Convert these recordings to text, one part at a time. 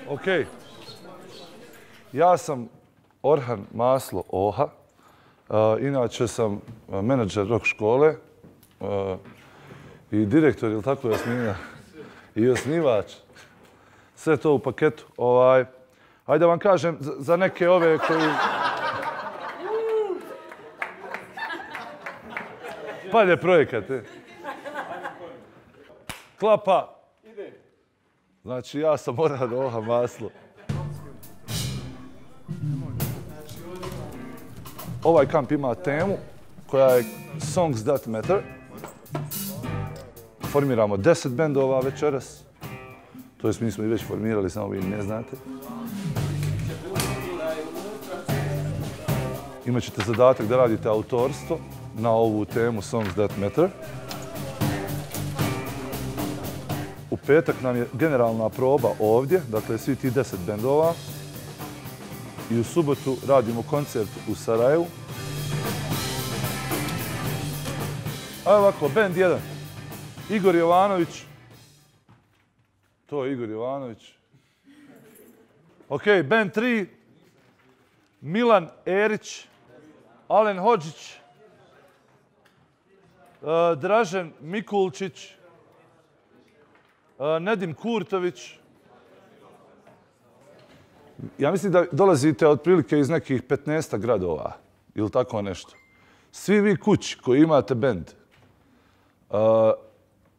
Ok. Ja sam Orhan Maslo Oha. Inače sam menadžer rock škole i direktor, ili tako Jasmina? I osnivač. Sve to u paketu. Hajde da vam kažem za neke ove koji... Palje projekat. Klapa. Znači, ja sam Orhan Oha Maslo. Ovaj kamp ima temu koja je Songs That Matter. Formiramo 10 bendova večeras. To jest mi smo i već formirali, samo vi ne znate. Imaćete zadatak da radite autorstvo na ovu temu Songs That Matter. U petak nam je generalna proba ovdje, dakle svi ti 10 bendova. I u subotu radimo koncert u Sarajevu. A ovako, bend 1. Igor Jovanović. To je Igor Jovanović. Ok, band 3. Milan Erić, Alen Hodžić, Dražen Mikulčić, Nedim Kurtović. Ja mislim da dolazite otprilike iz nekih 15 gradova ili tako nešto. Svi vi kući koji imate bend,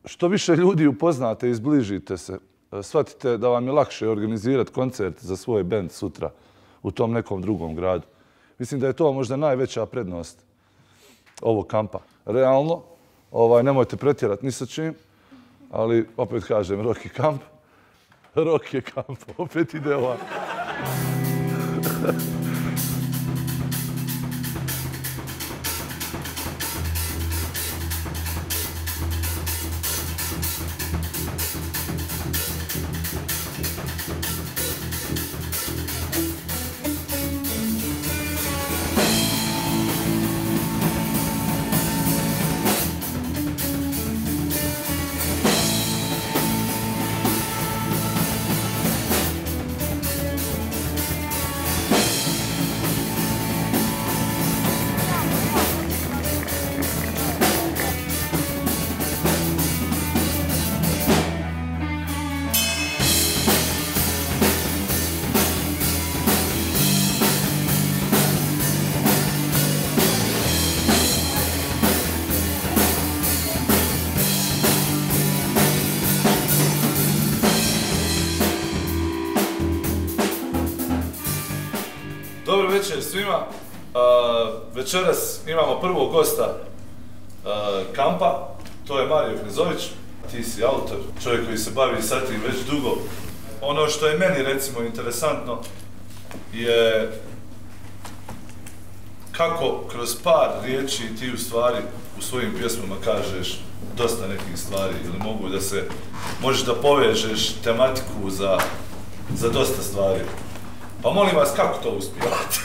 što više ljudi upoznate i zbližite se, shvatite da vam je lakše organizirati koncert za svoj bend sutra u tom nekom drugom gradu. Mislim da je to možda najveća prednost ovog kampa. Realno, nemojte pretjerati ni sa čim, ali opet kažem, rock je kamp. Rock je kamp, opet ide ovako. Dobro večer svima. Večeras imamo prvog gosta kampa. To je Mario Knezović. Ti si autor, čovjek koji se bavi sa tim već dugo. Ono što je meni recimo interesantno je kako kroz par riječi ti u stvari u svojim pjesmama kažeš dosta nekih stvari ili mogu da se, možeš da povežeš tematiku za dosta stvari. Pa molim vas, kako to uspijevate?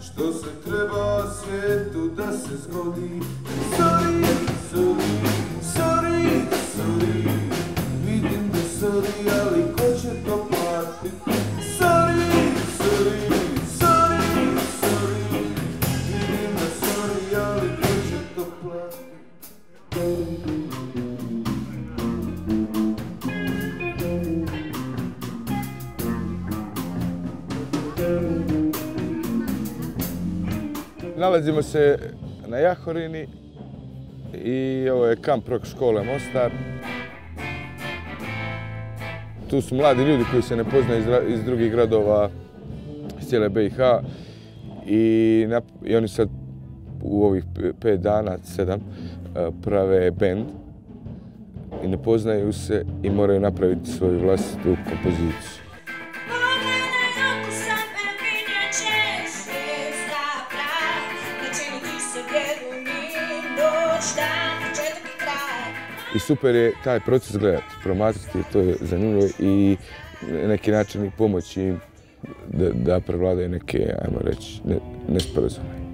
Što se treba svijetu da se zgodi. Sorry, vidim da sorry, ali ko će to platiti? Sorry, vidim da sorry, ali ko će to platiti? Nalazimo se na Jahorini i ovo je kamp rock škole Mostar. Tu su mladi ljudi koji se ne poznaju iz drugih gradova, iz cijele BiH i oni sad u ovih 5 dana, 7, prave bend i ne poznaju se i moraju napraviti svoju vlastitu kompoziciju. Get i super je taj proces gledati, promatrati, to je zanimljivo i na neki način i pomoći im da prevladaju neke, ajmo reći, nesporazume.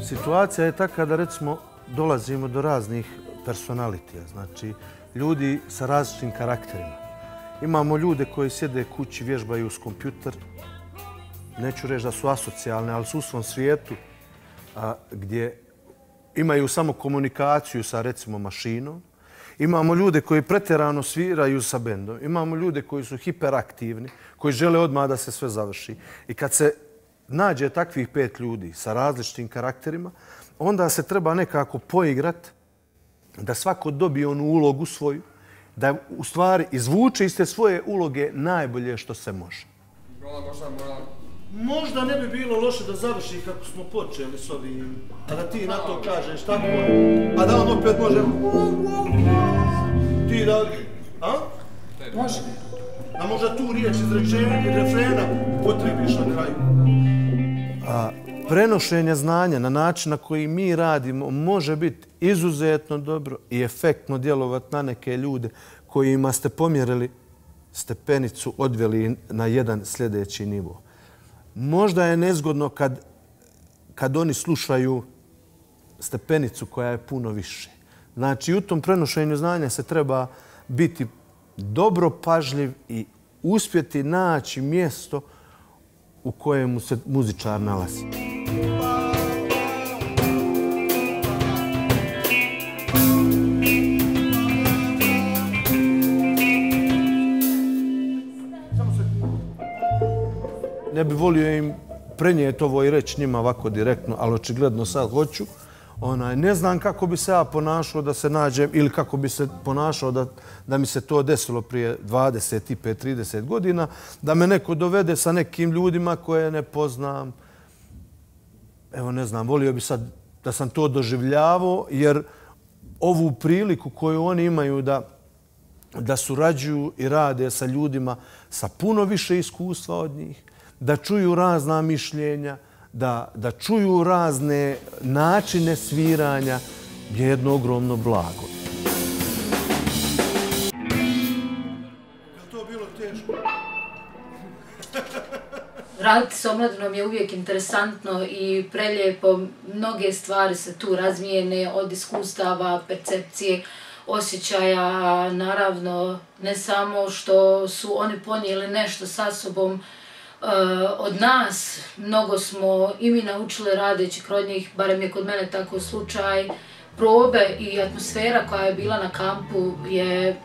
Situacija je takva da recimo dolazimo do raznih personalitija, znači ljudi sa različitim karakterima. Imamo ljude koji sjede kući, vježbaju uz kompjuter, neću reći da su asocijalne, ali su u svom svijetu gdje imaju samo komunikaciju sa recimo mašinom. Imamo ljude koji pretjerano sviraju sa bendom. Imamo ljude koji su hiperaktivni, koji žele odmah da se sve završi. I kad se nađe takvih 5 ljudi sa različitim karakterima, onda se treba nekako poigrati da svako dobije onu ulogu svoju, da u stvari izvuče iz te svoje uloge najbolje što se može. Možda ne bi bilo loše da završi kako smo počeli s ovim, a da ti na to kažeš tako, a da on opet može... Ti da... A? Može. A možda tu riječ iz refrena potrebiš na kraju. Prenošenje znanja na način na koji mi radimo može biti izuzetno dobro i efektno djelovati na neke ljude kojima ste pomjerili stepenicu, odveli na jedan sljedeći nivo. Možda je nezgodno kad oni slušaju stepenicu koja je puno više. Znači, u tom prenošenju znanja se treba biti dobro pažljiv i uspjeti naći mjesto u kojemu se muzičar nalazi. Ne bi volio im prenijeti ovo i reći njima ovako direktno, ali očigledno sad hoću. Ne znam kako bi se ja ponašao da se nađem ili kako bi se ponašao da mi se to desilo prije 25-30 godina, da me neko dovede sa nekim ljudima koje ne poznam. Evo, ne znam, volio bi sad da sam to doživljavao, jer ovu priliku koju oni imaju da surađuju i rade sa ljudima sa puno više iskustva od njih, da čuju razna mišljenja, da čuju razne načine sviranja, je jedno ogromno blago. Je to bilo teško? Raditi s omladinom je uvijek interesantno i prelijepo. Mnoge stvari se tu razmijene od iskustava, percepcije, osjećaja. Naravno, ne samo što su oni ponijeli nešto sa sobom od nas, mnogo smo i mi naučili radeći kod njih, barem je kod mene tako slučaj. Probe i atmosfera koja je bila na kampu je,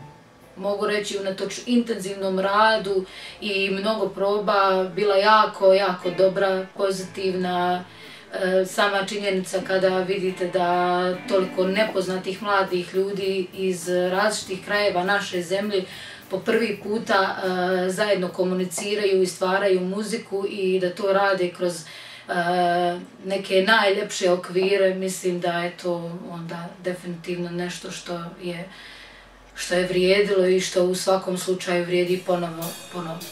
mogu reći, unatoč intenzivnom radu i mnogo proba bila jako, jako dobra, pozitivna. Sama činjenica kada vidite da toliko nepoznatih mladih ljudi iz različitih krajeva naše zemlje po prvi puta zajedno komuniciraju i stvaraju muziku i da to rade kroz neke najljepše okvire, mislim da je to onda definitivno nešto što je vrijedilo i što u svakom slučaju vrijedi ponoviti.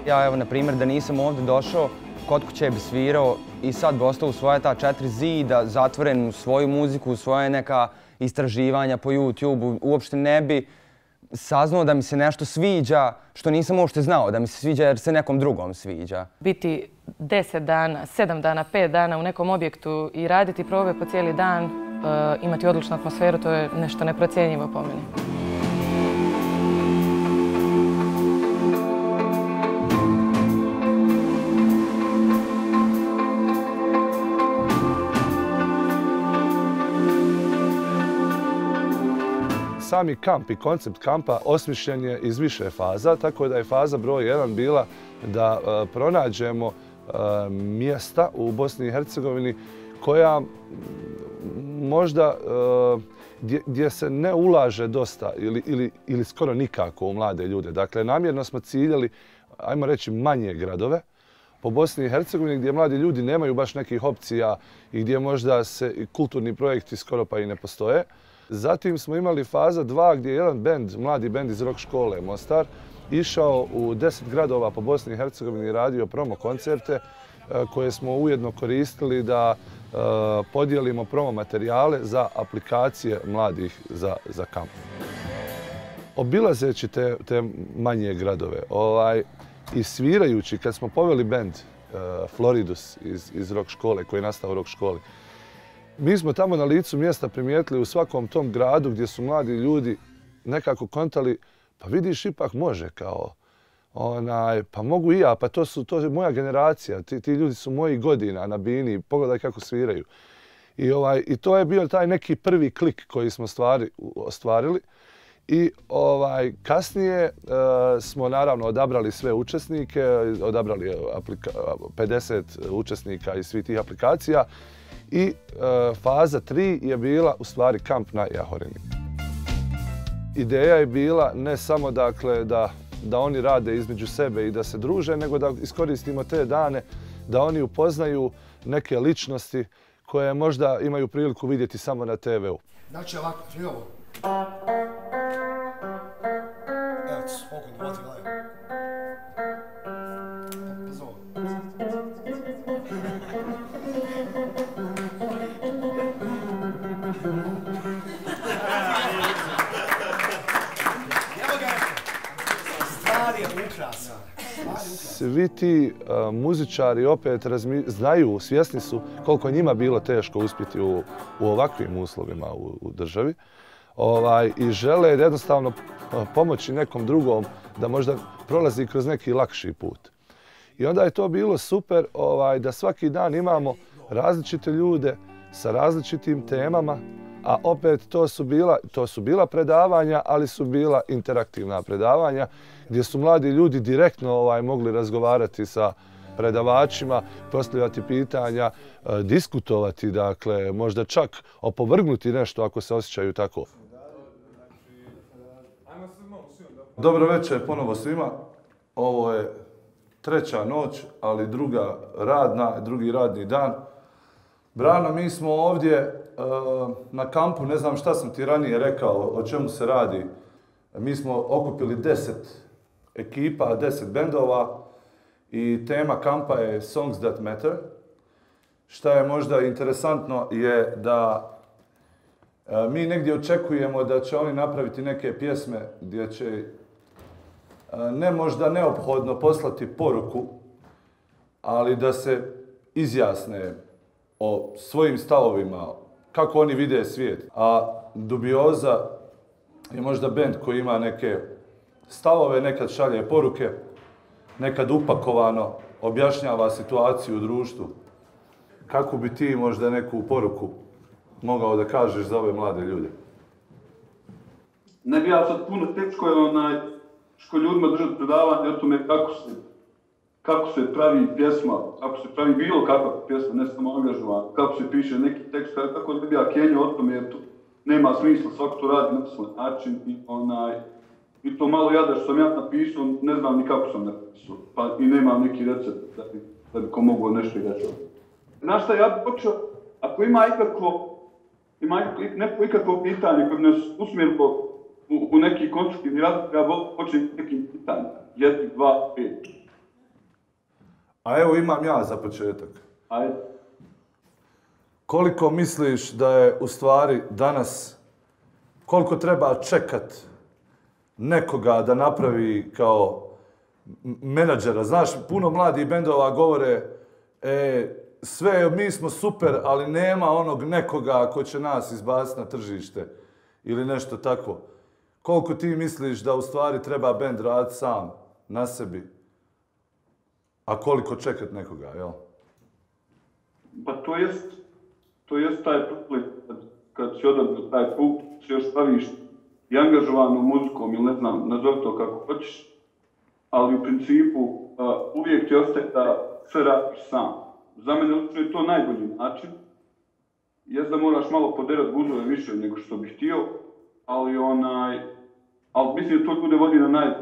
Ja, evo, na primjer, da nisam ovdje došao, kod kuće bi svirao i sad bi ostao u svoje ta 4 zida, zatvoren u svoju muziku, u svoje neka istraživanja po YouTube-u. Uopšte ne bi saznao da mi se nešto sviđa, što nisam uopšte znao da mi se sviđa jer se nekom drugom sviđa. Biti 10 dana, 7 dana, 5 dana u nekom objektu i raditi probe po cijeli dan, imati odličnu atmosferu, to je nešto neprocjenjivo po meni. sami kamp i koncept kampa osmišljen je iz više faza, tako da je faza broj 1 bila da pronađemo mjesta u Bosni i Hercegovini koja možda gdje se ne ulaže dosta ili skoro nikako u mlade ljude. Dakle, namjerno smo ciljali, ajmo reći, manje gradove po Bosni i Hercegovini gdje mladi ljudi nemaju baš nekih opcija i gdje možda se kulturni projekti skoro pa i ne postoje. Zatim smo imali faza 2 gdje je jedan bend, mladi bend iz rock škole Mostar, išao u 10 gradova po Bosni i Hercegovini i radio promo koncerte koje smo ujedno koristili da podijelimo promo materijale za aplikacije mladih za kamp. Obilazeći te manje gradove i svirajući, kad smo poveli bend Floridus iz rock škole koji je nastao u rock školi, mi smo tamo na licu mjesta primijetili u svakom tom gradu gdje su mladi ljudi nekako kontali, pa vidiš, ipak može kao, pa mogu i ja, pa to je moja generacija, ti ljudi su mojih godina na bini, pogledaj kako sviraju. I to je bio taj neki prvi klik koji smo ostvarili. I kasnije smo naravno odabrali sve učesnike, odabrali 50 učesnika iz svih tih aplikacija i faza 3 je bila u stvari kamp na Jahorini. Ideja je bila ne samo dakle da oni rade između sebe i da se druže, nego da iskoristimo te dane da oni upoznaju neke ličnosti koje možda imaju priliku vidjeti samo na TV-u. Znači ovako, svi ovo. Evo ti, spokojno, vati gledaj. Bez ovo. Stvar je ukrasna. Svi ti muzičari opet znaju, svjesni su koliko njima bilo teško uspjeti u ovakvim uslovima u državi i žele jednostavno pomoći nekom drugom da možda prolazi kroz neki lakši put. I onda je to bilo super da svaki dan imamo različite ljude sa različitim temama, a opet to su bila predavanja, ali su bila interaktivna predavanja gdje su mladi ljudi direktno mogli razgovarati sa predavačima, postavljati pitanja, diskutovati, dakle, možda čak opovrgnuti nešto ako se osjećaju tako. Dobro večer ponovo svima. Ovo je treća noć, ali drugi radni dan. Brano, mi smo ovdje na kampu, ne znam šta sam ti ranije rekao, o čemu se radi. Mi smo okupili 10 ekipa, 10 bendova i tema kampa je Songs That Matter. Šta je možda interesantno je da mi negdje očekujemo da će oni napraviti neke pjesme gdje će ne možda neophodno poslati poruku, ali da se izjasne o svojim stavovima, kako oni vide svijet. A Dubioza je možda bend koji ima neke stavove, nekad šalje poruke, nekad upakovano objašnjava situaciju u društvu. Kako bi ti možda neku poruku mogao da kažeš za ove mlade ljude? Ne bi ja sad puno tečko što ljudima držati predavanje o tome kako se pravi pjesma, kako se pravi bilo kakva pjesma, ne samo angažovana, kako se piše neki tekst, tako da bi ja kenio o tome jer to nema smisla, svako to radi na svoj način i to malo jada što sam ja napisao, ne znam ni kako sam napisao, pa i nemam neki recept da bi ko mogao nešto i reći. Znaš šta, ja bih počeo, ako ima neko ikakvo pitanje koje bi nas usmjerilo u neki konstruktivni razlog, ja počnem nekim pitanjima. 1, 2, 5. A evo imam ja za početak. Ajde. Koliko misliš da je u stvari danas, koliko treba čekat nekoga da napravi kao menadžera? Znaš, puno mladih bendova govore sve, mi smo super, ali nema onog nekoga ko će nas izbaciti na tržište ili nešto tako. Koliko ti misliš da u stvari treba bend raditi sam, na sebi, a koliko čekat nekoga, jel? Pa to jest taj problem, kad si odabio taj put, si još praviš i angažovanom muzikom ili ne znam, nazovi to kako hoćeš, ali u principu uvijek ti ostaje da sve radiš sam. Za mene je to najbolji način. Jest da moraš malo poderati guzove više nego što bih htio, ali mislim da to ljude vodi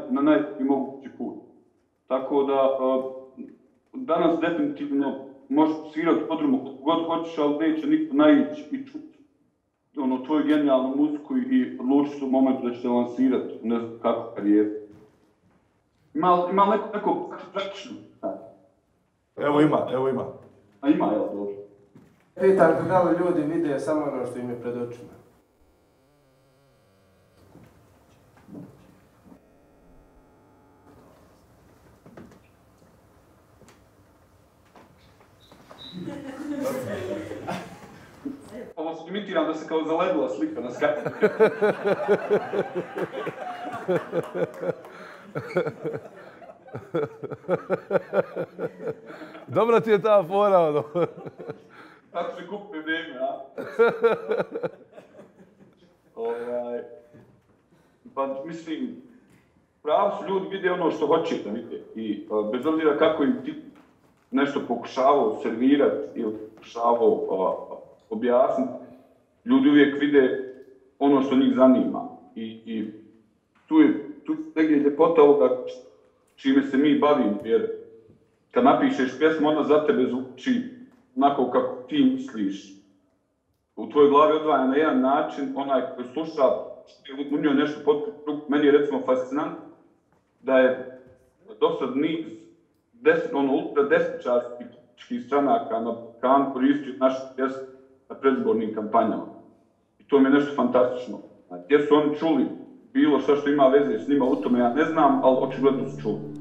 na najbolji mogući put. Tako da danas definitivno možeš svirati podrumu kako god hoćeš, ali neće niko naići i čuti tvoju genijalnu muziku i odlučiti u momentu da će te lansirati u ne znam kakvu karijeru. Ima neko praktično? Evo ima. A ima, jel, dobro. Pitam te da li ljudi vide samo ono što im je pred očima. Ovo se imitiram da se kao zaledila slika na Skype. Dobra ti je ta fora, ono. Tako se kupi vrijeme, a? Pa mislim, pravo su ljudi vide ono što hoće da vide. I bez obzira kako im ti nešto pokušavao servirati ili pokušavao objasniti, ljudi uvijek vide ono što njih zanima. I tu je negdje ljepota ovoga čime se mi bavimo, jer kad napišeš pjesmu, ona za tebe zvuči onako kako ti misliš. U tvojoj glavi odvaja na jedan način, onaj koji sluša, u njoj nešto potpuno drugo. Meni je recimo fascinantno da je dosad niz ultra desničarskih stranaka na Balkanu koristio našu pjesmu na predizbornim kampanjama. I to mi je nešto fantastično. Gdje su oni čuli bilo sve što ima veze s njima u tome, ja ne znam, ali očigledno su čuli.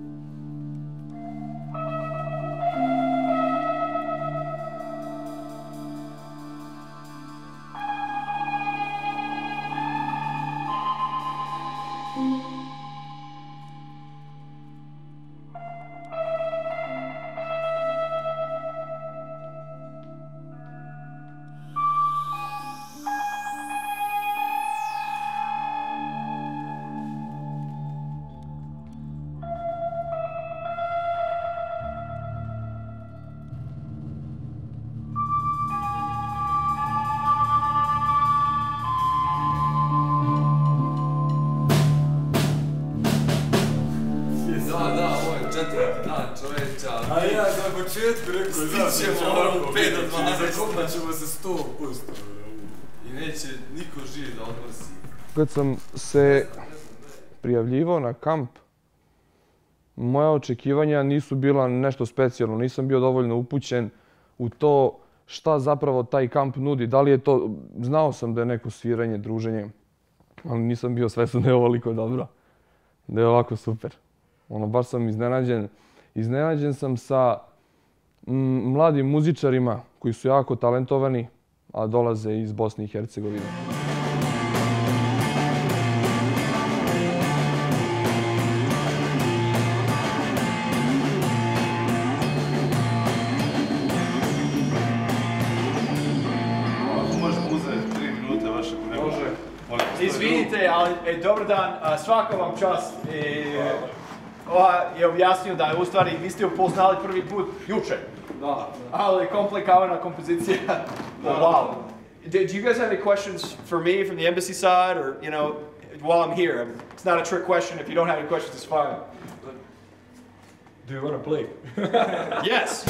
A ja na početku rekao, stićemo 5 do 12, zakopat ćemo se 100%. I neće niko živ da odmrsi. Kad sam se prijavljivao na kamp, moja očekivanja nisu bila nešto specijalno. Nisam bio dovoljno upućen u to šta zapravo taj kamp nudi. Da li je to, znao sam da je neko sviranje, druženje, ali nisam bio svestan da je ovoliko dobro. Da je ovako super. Baš sam iznenađen. Iznenađen sam sa mladim muzičarima koji su jako talentovani, a dolaze iz Bosne i Hercegovine. Možemo uzeti 3 minute vaše neko. Može. Izvinite, ali dobar dan, svaka vam čast. Je objasnio da je u stvari vi ste upoznali prvi put jučer. Da. Ali komplikovana kompozicija. Wow. Do you guys have any questions for me from the embassy side, or while I'm here? It's not a trick question. If you don't have any questions, it's fine. Do you want to play? Yes.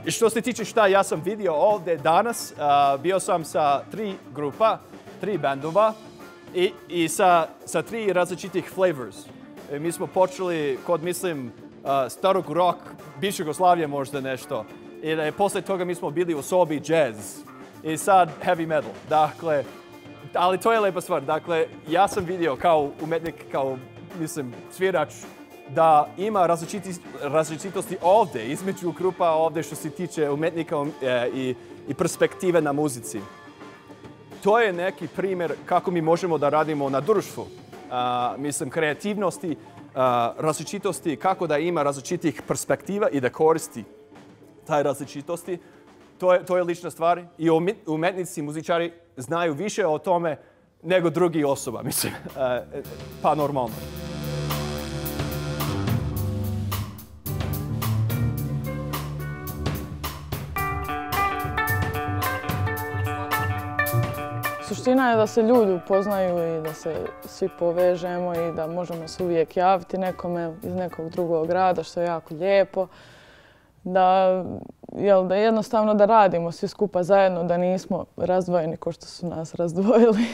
Što se tiče šta ja sam vidio ovdje danas, bio sam sa 3 grupa, 3 bendova i sa 3 različitih flavors. Mi smo počeli kod, mislim, starog rock, bivšeg Jugoslavije možda nešto. I poslije toga mi smo bili u sobi jazz i sad heavy metal. Dakle, ali to je lepa stvar. Dakle, ja sam vidio kao umetnik, kao, mislim, svirač, da ima različitosti ovdje, između grupa ovdje što se tiče umetnika i perspektive na muzici. To je neki primjer kako mi možemo da radimo na društvu. Mislim, kreativnosti različitosti, kako da ima različitih perspektiva i da koristi taj različitosti. To je lična stvar. I umetnici, muzičari znaju više o tome nego drugi osoba, mislim. Pa normalno. Suština je da se ljudi upoznaju i da se svi povežemo i da možemo se uvijek javiti nekome iz nekog drugog grada, što je jako lijepo. Da jednostavno da radimo svi skupa zajedno, da nismo razdvojeni kao što su nas razdvojili.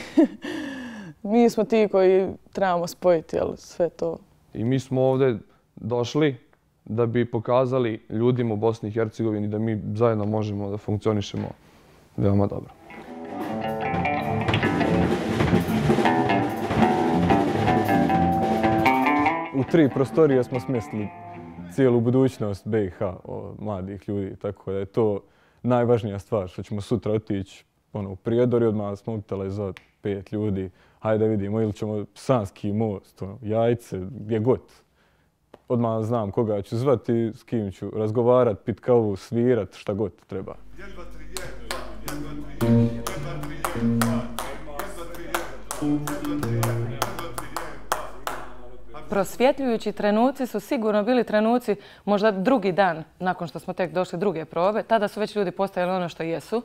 Mi smo ti koji trebamo spojiti sve to. I mi smo ovdje došli da bi pokazali ljudima u Bosni i Hercegovini da mi zajedno možemo da funkcionišemo veoma dobro. U 3 prostorije smo smjestili cijelu budućnost BiH mladih ljudi, tako da je to najvažnija stvar što ćemo sutra otići u Prijedor i odmah smo upitali za 5 ljudi. Hajde vidimo, ili ćemo Sanski most, Jajce, gdje god. Odmah znam koga ću zvati, s kim ću razgovarat, pit kavu, svirat, šta god treba. Prosvjetljujući trenuci su sigurno bili trenuci možda drugi dan nakon što smo tek došli druge probe. Tada su već ljudi postajali ono što jesu.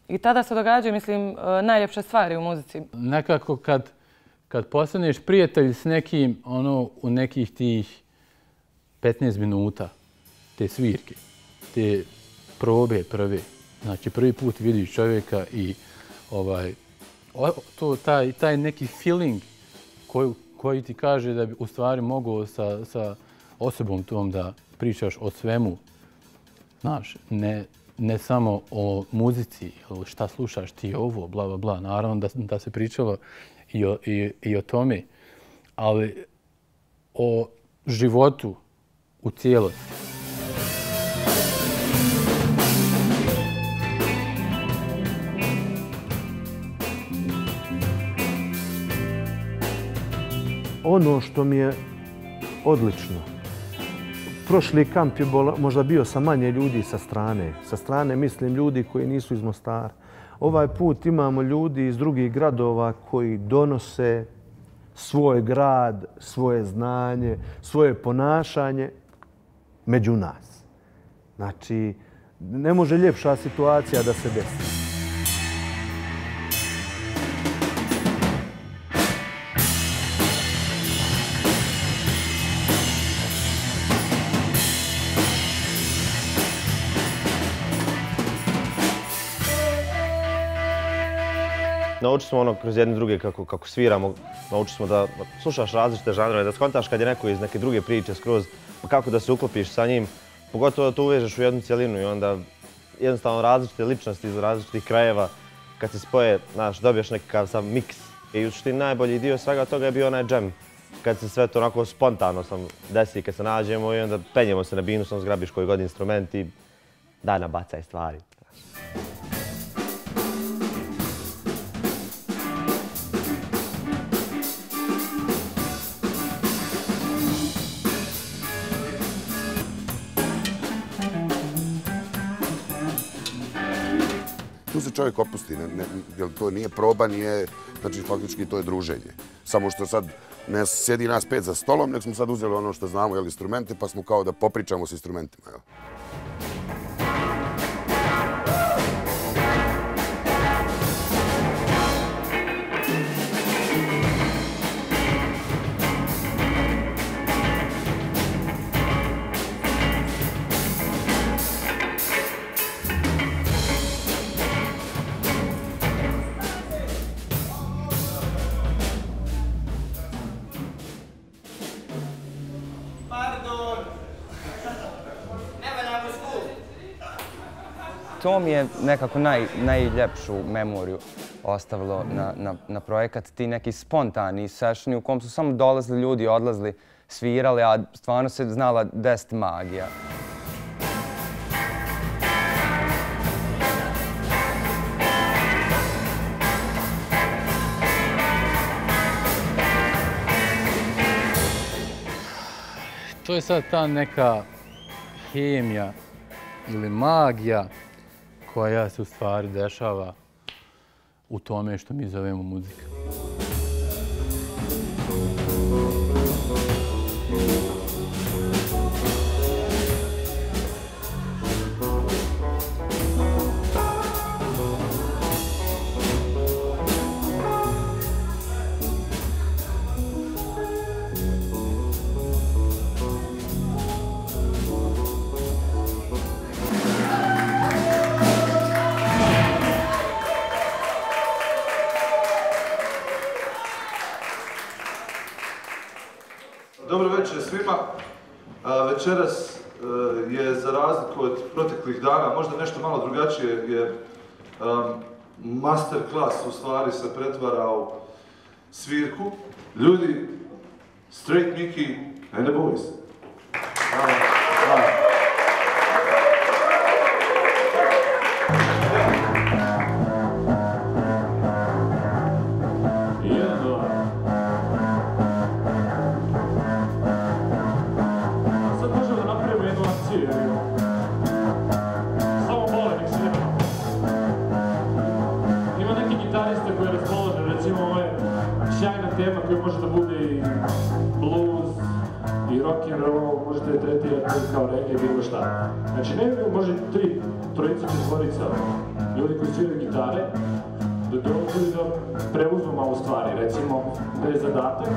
I tada se događaju, mislim, najljepše stvari u muzici. Nekako kad postaneš prijatelj s nekim, u nekih tih 15 minuta, te svirke, te probe prve, znači prvi put vidiš čovjeka i taj neki feeling koji ti kaže da bi u stvari mogao sa osobom tom da pričaš o svemu, znaš, ne samo o muzici, šta slušaš ti ovo, bla, bla, bla. Naravno da se pričalo i o tome, ali o životu u cijelosti. Ono što mi je odlično, prošli kamp je možda bio sa manje ljudi sa strane. Sa strane mislim ljudi koji nisu iz Mostara. Ovaj put imamo ljudi iz drugih gradova koji donose svoj grad, svoje znanje, svoje ponašanje među nas. Znači, ne može ljepša situacija da se desi. Naučili smo kroz jedne druge kako sviramo, naučili smo da slušaš različite žanrove, da skontaš kad je neko iz neke druge priče skroz, kako da se uklopiš sa njim, pogotovo da to uvežeš u jednu cjelinu i onda jednostavno različite ličnosti iz različitih krajeva, kad se spoje, dobiješ nekakav sam miks. I u suštini najbolji dio svega toga je bio onaj džem, kad se sve to onako spontano desi, kad se nađemo i onda penjemo se na binu, zgrabiš koji god instrument i daj nabacaj stvari. Tu se čovjek opusti, jer to nije proba, nije, znači faktički to je druženje. Samo što sad ne sjedi nas 5 za stolom, nek smo sad uzeli ono što znamo, instrumente, pa smo kao da popričamo s instrumentima. To mi je nekako najljepšu memoriju ostavilo na projekat. Ti neki spontani sessioni u kom su samo dolazili ljudi, odlazili, svirali, a stvarno se znala desiti magija. to je sad ta neka hemija ili magija koja se u stvari dešava u tome što mi zovemo muzika. Dobro večer svima. Večeras je za razliku od proteklih dana možda nešto malo drugačije jer masterclass u stvari se pretvara u svirku. Ljudi, Straight Mickey and the Boys. Tema koja može da bude i blues, i rock and roll, možete je tretirati kao reggae, bilo šta. Znači, ne može trojica, četvorica ljudi koji sviraju gitare, da dođu i da preuzmu malo stvari, recimo, da je zadatak.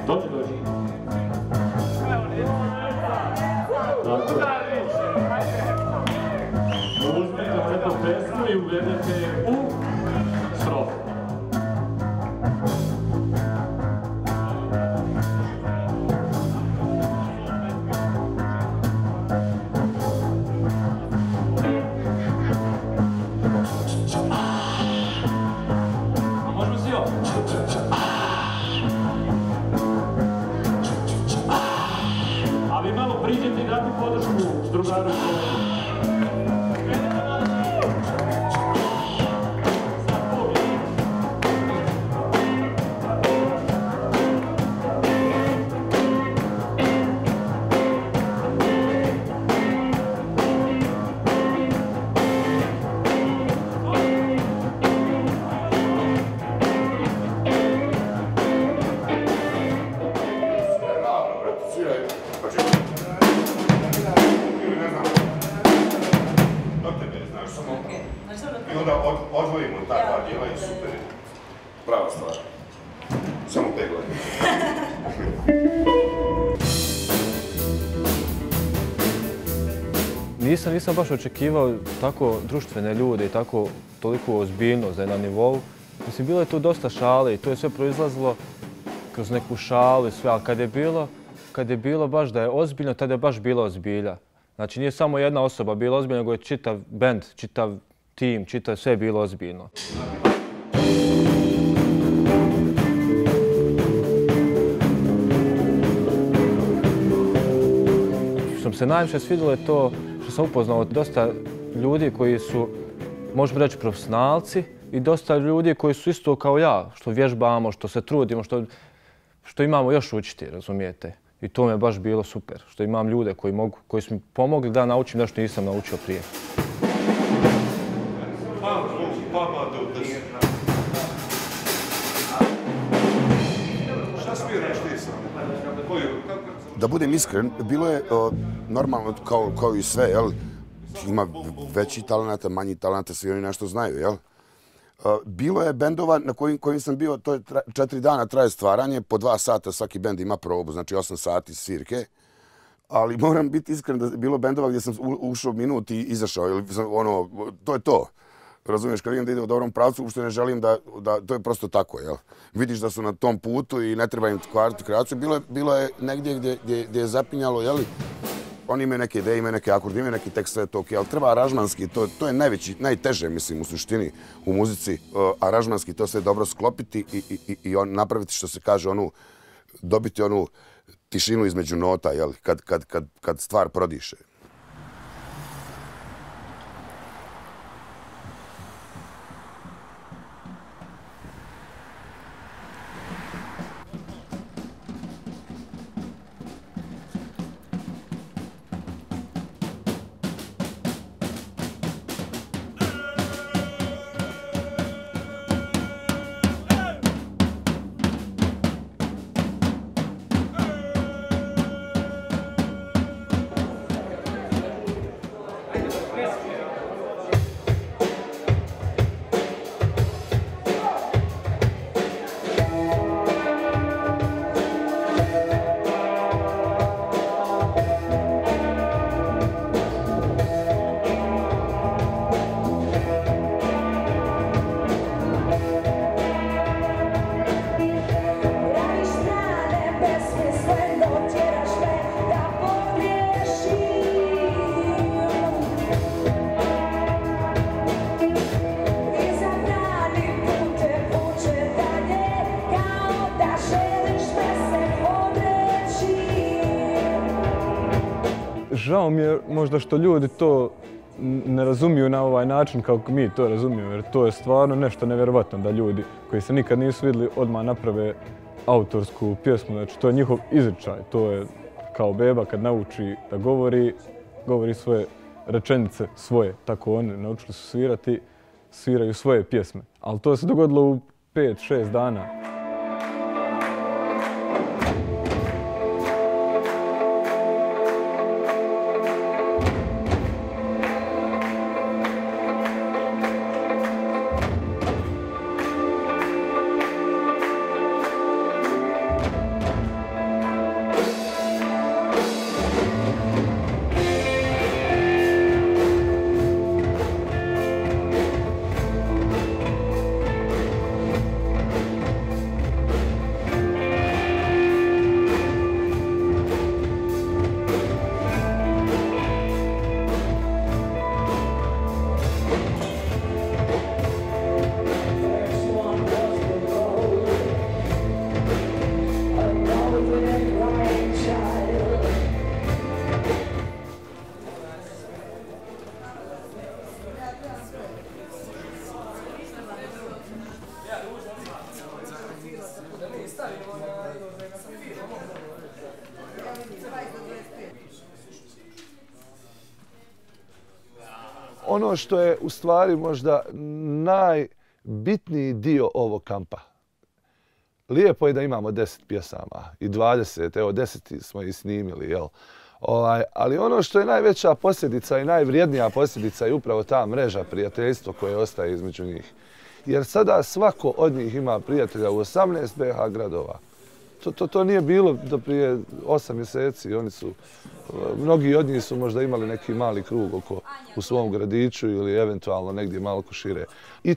Dođi. Uzmite neku pesmu i uvedete je u strofu. Priđete i dati podršku drugaru. I onda odvojimo ta dva dijela i super. Prava stvar. Samo peglanje. Nisam baš očekivao tako društvene ljude i tako toliko ozbiljnost da je na nivou. Mislim, bilo je tu dosta šale i to je sve proizlazilo kroz neku šalu i sve, ali kad je bilo baš da je ozbiljno, tada je baš bilo ozbilja. Znači, nije samo jedna osoba bila ozbiljna, nego je čitav bend, čitav tim, sve je bilo ozbiljno. Što mi se najviše svidjelo je to što sam upoznao dosta ljudi koji su, možemo reći, profesionalci i dosta ljudi koji su isto kao ja, što vježbamo, što se trudimo, što imamo još učiti, razumijete? I to mi je baš bilo super, što imam ljude koji su mi pomogli da naučim nešto nisam naučio prije. Da budem iskren, bilo je normalno kao i sve, jel? Ima veći talenata, manji talenata, svi oni nešto znaju, jel? Bilo je bendova na kojim sam bio, to je 4 dana traje stvaranje, po 2 sata svaki bend ima probu, znači 8 sati svirke. Ali moram biti iskren da je bilo bendova gdje sam ušao minut i izašao, ili ono, to je to. Razumiješ, kad vidim da ide u dobrom pravcu, uopšte ne želim da to je prosto tako, jel? Vidiš da su na tom putu i ne treba im kvariti kreaciju. Bilo je negdje gdje je zapinjalo, jel? Oni imaju neke ideje, imaju neke akorde, imaju neki tekst, sve je to okej, ali treba aranžmanski, to je najteže, mislim, u suštini, u muzici, aranžmanski to sve dobro sklopiti i napraviti, što se kaže, dobiti onu tišinu između nota, jel? Kad stvar prodiše. žao mi je možda što ljudi to ne razumiju na ovaj način kako mi to razumijemo, jer to je stvarno nešto nevjerovatno da ljudi koji se nikad nisu vidjeli odmah naprave autorsku pjesmu, znači to je njihov izričaj, to je kao beba kad nauči da govori svoje rečenice svoje, tako oni naučili su svirati, sviraju svoje pjesme. Ali to se dogodilo u 5-6 dana. Ono što je u stvari možda najbitniji dio ovog kampa. Lijepo je da imamo 10 pjesama i 20, evo 10 smo i snimili, jel? Ali ono što je najveća posljedica i najvrijednija posljedica je upravo ta mreža prijateljstva koje ostaje između njih. Jer sada svako od njih ima prijatelja u 18 BH gradova. To nije bilo do prije 8 mjeseci. Mnogi od njih su možda imali neki mali krug u svom gradiću ili eventualno negdje malo šire. I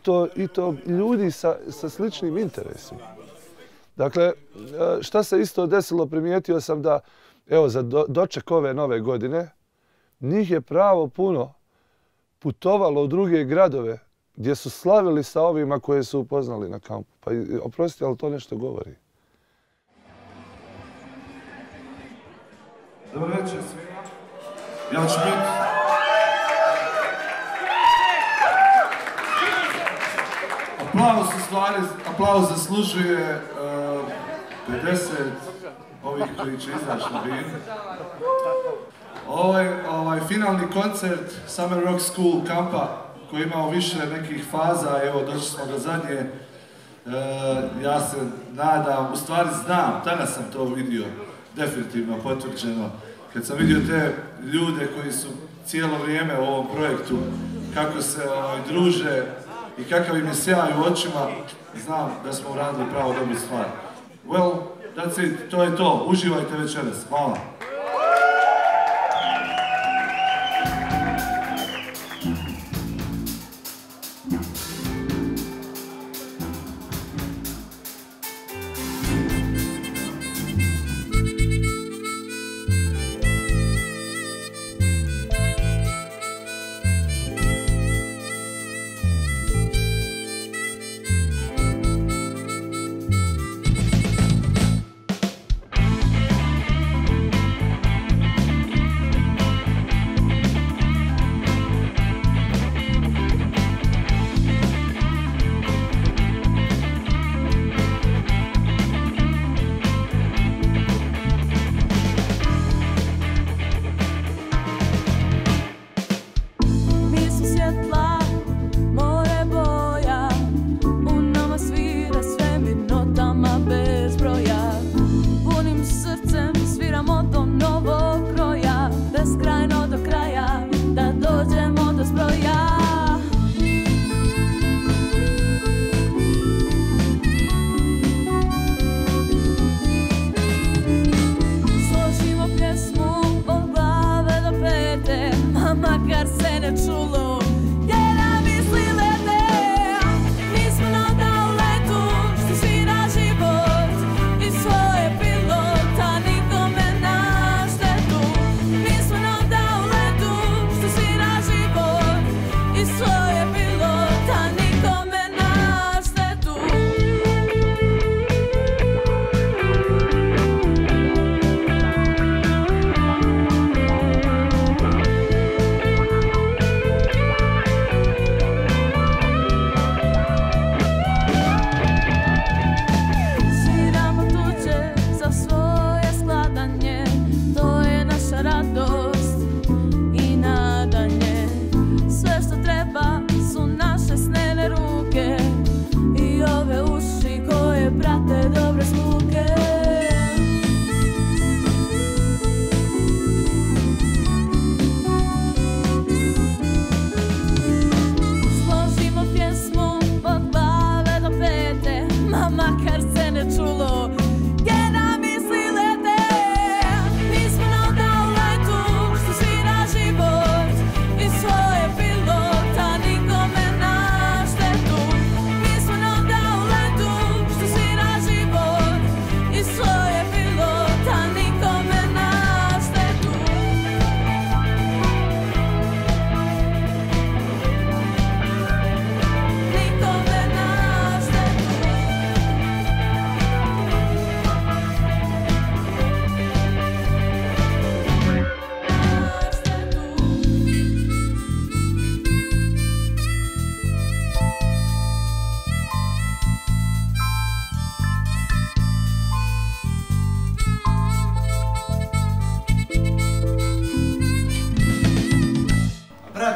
to ljudi sa sličnim interesima. Dakle, šta se isto desilo, primijetio sam da, evo, za doček ove nove godine, njih je pravo puno putovalo u druge gradove gdje su slavili sa ovima koje su upoznali na kampu. Pa oprostite, ali to nešto govori. Dobar večer svima. Ja ću biti... Aplauz zaslužuje 50 ovih koji će izaći na binu. Ovaj finalni koncert Summer Rock School kampa koji je imao više nekih faza, evo došli smo do zadnje. Ja se nadam, u stvari znam, danas sam to vidio, definitivno potvrđeno. Kad sam vidio te ljude koji su cijelo vrijeme u ovom projektu, kako se druže i kakav im je sjaj u očima, znam da smo uradili pravo dobru stvar. Well, that's it, to je to. Uživajte večeras. Hvala.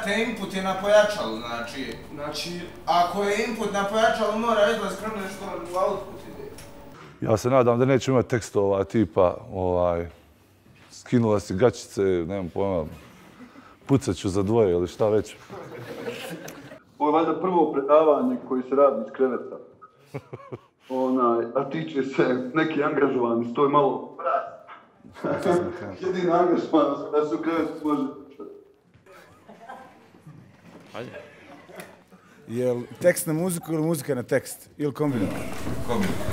imate input je na pojačalu, znači, ako je input na pojačalu, mora izlaz kroz nešto u output ide. Ja se nadam da neću imati tekstova tipa, skinula si gačice, nemam pojma, pucat ću za dvoje ili šta već. Ovo je valjda prvo predavanje koje se radi iz kreveta. A tiče se neki angažovani, to je malo jedina angažovanost da se u krevetu može. Je li tekst na muziku ili muzika na tekst? Ili kombinirano? Kombinirano.